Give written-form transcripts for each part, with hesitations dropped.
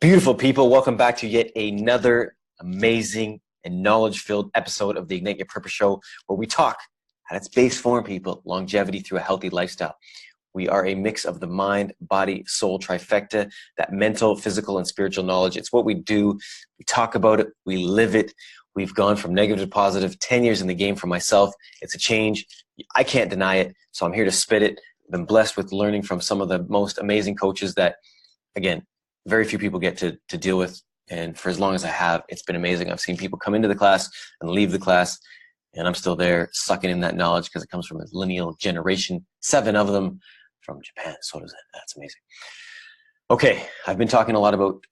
Beautiful people, welcome back to yet another amazing and knowledge-filled episode of the Ignite Your Purpose Show, where we talk at its base form, people, longevity through a healthy lifestyle. We are a mix of the mind, body, soul trifecta, that mental, physical, and spiritual knowledge. It's what we do. We talk about it. We live it. We've gone from negative to positive, 10 years in the game for myself. It's a change. I can't deny it, so I'm here to spit it. I've been blessed with learning from some of the most amazing coaches that, again, very few people get to deal with. And for as long as I have, it's been amazing. I've seen people come into the class and leave the class, and I'm still there sucking in that knowledge because it comes from a lineal generation, 7 of them from Japan. So does it. That's amazing. Okay, I've been talking a lot about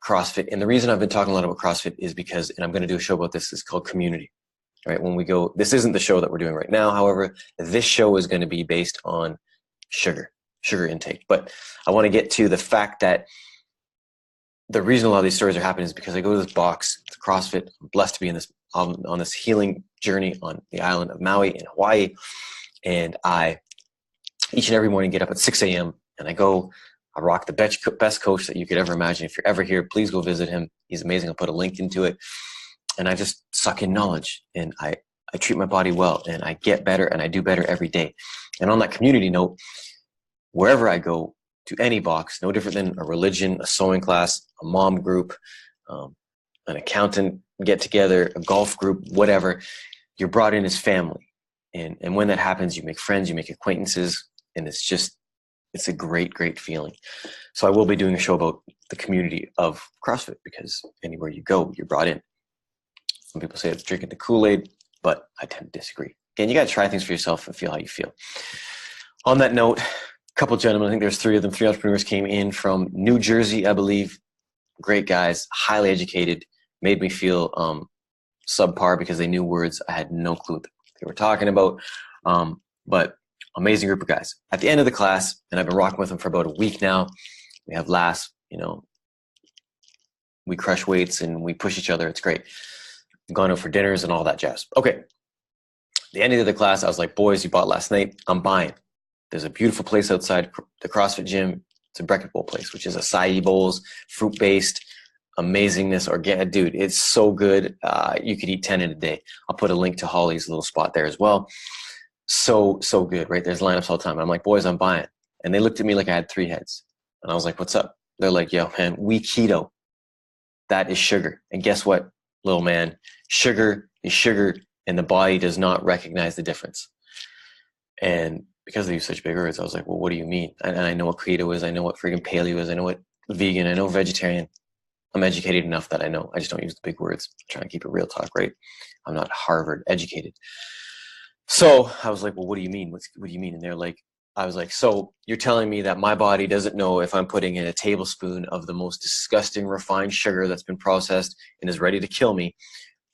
CrossFit. And the reason I've been talking a lot about CrossFit is because, and I'm going to do a show about this, it's called community. Right? When we go, this isn't the show that we're doing right now. However, this show is going to be based on sugar intake. But I want to get to the fact that the reason a lot of these stories are happening is because I go to this box, it's CrossFit. I'm blessed to be in this on this healing journey on the island of Maui in Hawaii. And I, each and every morning, get up at 6 a.m. and I rock the best coach that you could ever imagine. If you're ever here, please go visit him. He's amazing. I'll put a link into it. And I just suck in knowledge, and I treat my body well, and I get better, and I do better every day. And on that community note, wherever I go, to any box, no different than a religion, a sewing class, a mom group, an accountant get together, a golf group, whatever, you're brought in as family. And when that happens, you make friends, you make acquaintances, and it's a great, great feeling. So I will be doing a show about the community of CrossFit, because anywhere you go, you're brought in. Some people say it's drinking the Kool-Aid, but I tend to disagree. Again, you got to try things for yourself and feel how you feel. On that note, couple gentlemen, I think there's 3 of them, 3 entrepreneurs came in from New Jersey, I believe. Great guys, highly educated, made me feel subpar because they knew words I had no clue what they were talking about. But amazing group of guys. At the end of the class, and I've been rocking with them for about a week now, we have laughs, we crush weights and we push each other. It's great. We've gone out for dinners and all that jazz. Okay. The end of the class, I was like, boys, you bought last night. I'm buying. There's a beautiful place outside the CrossFit gym. It's a breakfast bowl place, which is acai bowls, fruit-based, amazingness, organic. Dude, it's so good. You could eat 10 in a day. I'll put a link to Holly's little spot there as well. So good, right? There's lineups all the time. I'm like, boys, I'm buying. And they looked at me like I had 3 heads. And I was like, what's up? They're like, yo, man, we keto. That is sugar. And guess what, little man? Sugar is sugar, and the body does not recognize the difference. And because they use such big words, I was like, well, what do you mean? And I know what keto is. I know what friggin' paleo is. I know what vegan. I know vegetarian. I'm educated enough that I know. I just don't use the big words. I'm trying to keep it real talk, right? I'm not Harvard educated. So I was like, well, what do you mean? What do you mean? And I was like, so you're telling me that my body doesn't know if I'm putting in a tablespoon of the most disgusting refined sugar that's been processed and is ready to kill me,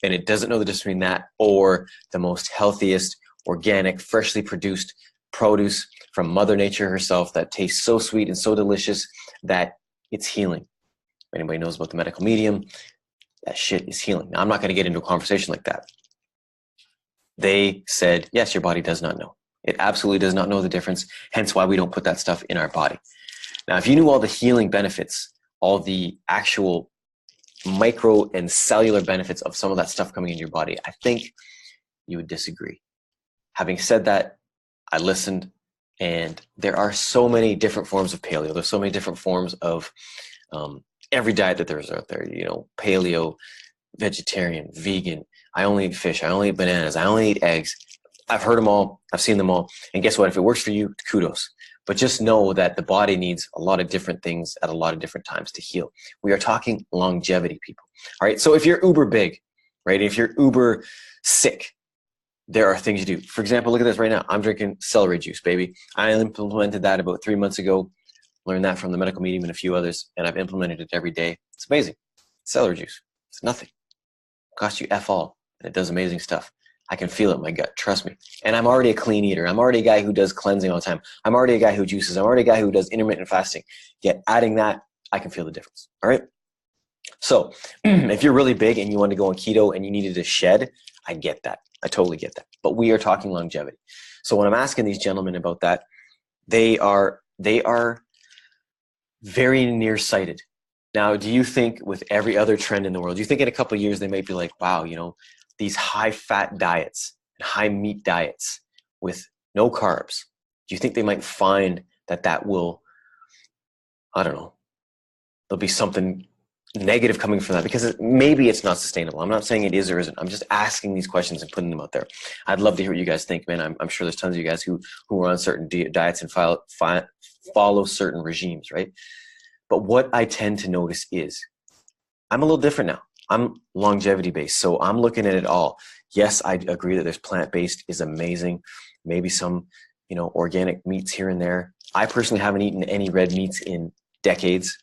and it doesn't know the difference between that or the most healthiest, organic, freshly produced produce from Mother Nature herself that tastes so sweet and so delicious that it's healing. If anybody knows about the medical medium, that shit is healing. Now, I'm not going to get into a conversation like that. They said, yes, your body does not know. It absolutely does not know the difference, hence why we don't put that stuff in our body. Now, if you knew all the healing benefits, all the actual micro and cellular benefits of some of that stuff coming into your body, I think you would disagree. Having said that, I listened, and there are so many different forms of paleo. There's so many different forms of every diet that there's out there. Paleo, vegetarian, vegan. I only eat fish. I only eat bananas. I only eat eggs. I've heard them all. I've seen them all. And guess what? If it works for you, kudos. But just know that the body needs a lot of different things at a lot of different times to heal. We are talking longevity, people. All right. So if you're uber big, right? If you're uber sick, there are things you do. For example, look at this right now. I'm drinking celery juice, baby. I implemented that about 3 months ago. Learned that from the medical medium and a few others, and I've implemented it every day. It's amazing. Celery juice. It's nothing. It costs you F all, and it does amazing stuff. I can feel it in my gut. Trust me. And I'm already a clean eater. I'm already a guy who does cleansing all the time. I'm already a guy who juices. I'm already a guy who does intermittent fasting. Yet adding that, I can feel the difference. All right? So if you're really big and you want to go on keto and you needed to shed, I get that. I totally get that. But we are talking longevity. So when I'm asking these gentlemen about that, they are very nearsighted. Now, do you think with every other trend in the world, do you think in a couple of years they might be like, wow, you know, these high fat diets and high meat diets with no carbs, do you think they might find that that will, I don't know, there'll be something negative coming from that? Because maybe it's not sustainable. I'm not saying it is or isn't. I'm just asking these questions and putting them out there. I'd love to hear what you guys think, man. I'm sure there's tons of you guys who are on certain diets and follow certain regimes, right? But what I tend to notice is I'm a little different now. I'm longevity based. So I'm looking at it all. Yes, I agree that there's plant-based is amazing. Maybe some, you know, organic meats here and there. I personally haven't eaten any red meats in decades.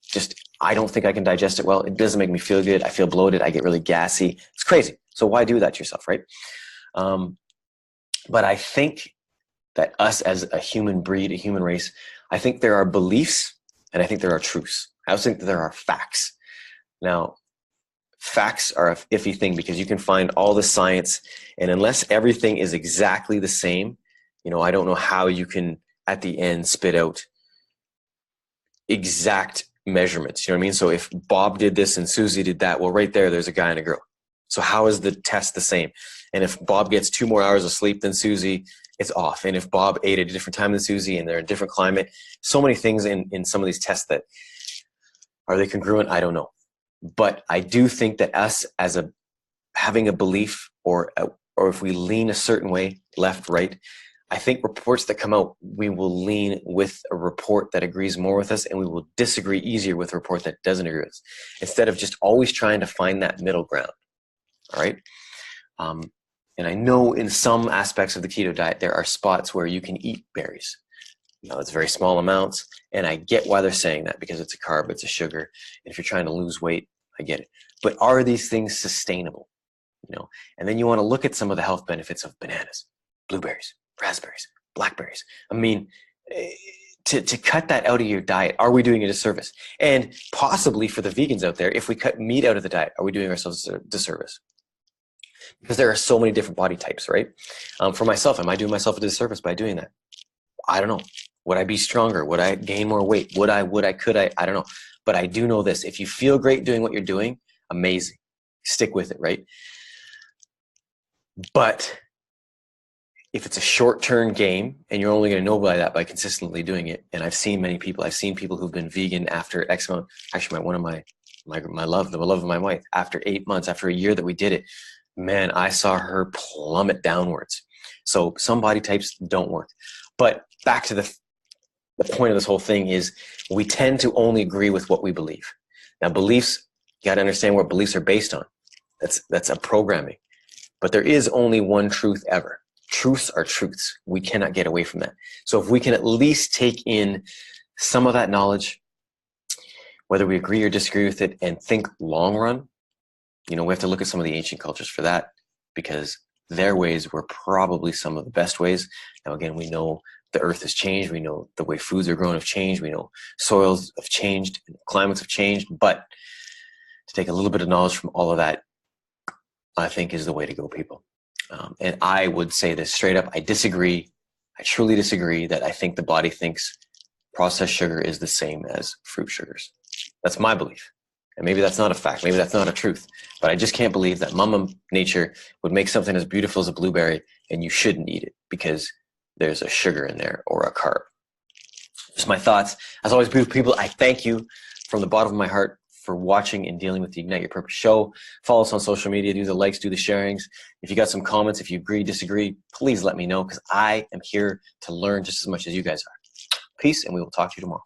Just, I don't think I can digest it well. It doesn't make me feel good. I feel bloated. I get really gassy. It's crazy. So why do that to yourself, right? But I think that us as a human breed, a human race, I think there are beliefs and I think there are truths. I also think that there are facts. Now, facts are an iffy thing because you can find all the science, and unless everything is exactly the same, you know, I don't know how you can at the end spit out exact measurements. You know what I mean? So if Bob did this and Susie did that, well, right there's a guy and a girl. So how is the test the same? And if Bob gets 2 more hours of sleep than Susie, it's off. And if Bob ate at a different time than Susie and they're in a different climate, so many things in some of these tests that are they congruent? I don't know. But I do think that us as having a belief or if we lean a certain way, left, right, I think reports that come out, we will lean with a report that agrees more with us, and we will disagree easier with a report that doesn't agree with us, instead of just always trying to find that middle ground. All right. And I know in some aspects of the keto diet, there are spots where you can eat berries. You know, it's very small amounts, and I get why they're saying that because it's a carb, it's a sugar. And if you're trying to lose weight, I get it. But are these things sustainable? You know, and then you want to look at some of the health benefits of bananas, blueberries, raspberries, blackberries. I mean, to cut that out of your diet, are we doing a disservice? And possibly for the vegans out there, if we cut meat out of the diet, are we doing ourselves a disservice? Because there are so many different body types, right? For myself, am I doing myself a disservice by doing that? I don't know. Would I be stronger? Would I gain more weight? Could I? I don't know. But I do know this. If you feel great doing what you're doing, amazing. Stick with it, right? But if it's a short-term game and you're only going to know by that by consistently doing it, and I've seen many people, I've seen people who've been vegan after X amount, actually my love, the love of my wife, after 8 months, after a year that we did it, man, I saw her plummet downwards. So some body types don't work. But back to the point of this whole thing is we tend to only agree with what we believe. Now beliefs, you got to understand what beliefs are based on. That's a programming. But there is only one truth ever. Truths are truths. We cannot get away from that. So if we can at least take in some of that knowledge, whether we agree or disagree with it, and think long run, you know, we have to look at some of the ancient cultures for that, because their ways were probably some of the best ways. Now, again, we know the earth has changed. We know the way foods are grown have changed. We know soils have changed, climates have changed. But to take a little bit of knowledge from all of that, I think is the way to go, people. And I would say this straight up. I disagree. I truly disagree that I think the body thinks processed sugar is the same as fruit sugars. That's my belief. And maybe that's not a fact. Maybe that's not a truth. But I just can't believe that Mama Nature would make something as beautiful as a blueberry and you shouldn't eat it because there's a sugar in there or a carb. Just my thoughts. As always, beautiful people, I thank you from the bottom of my heart for watching and dealing with the Ignite Your Purpose show. Follow us on social media. Do the likes, do the sharings. If you got some comments, if you agree, disagree, please let me know, because I am here to learn just as much as you guys are. Peace, and we will talk to you tomorrow.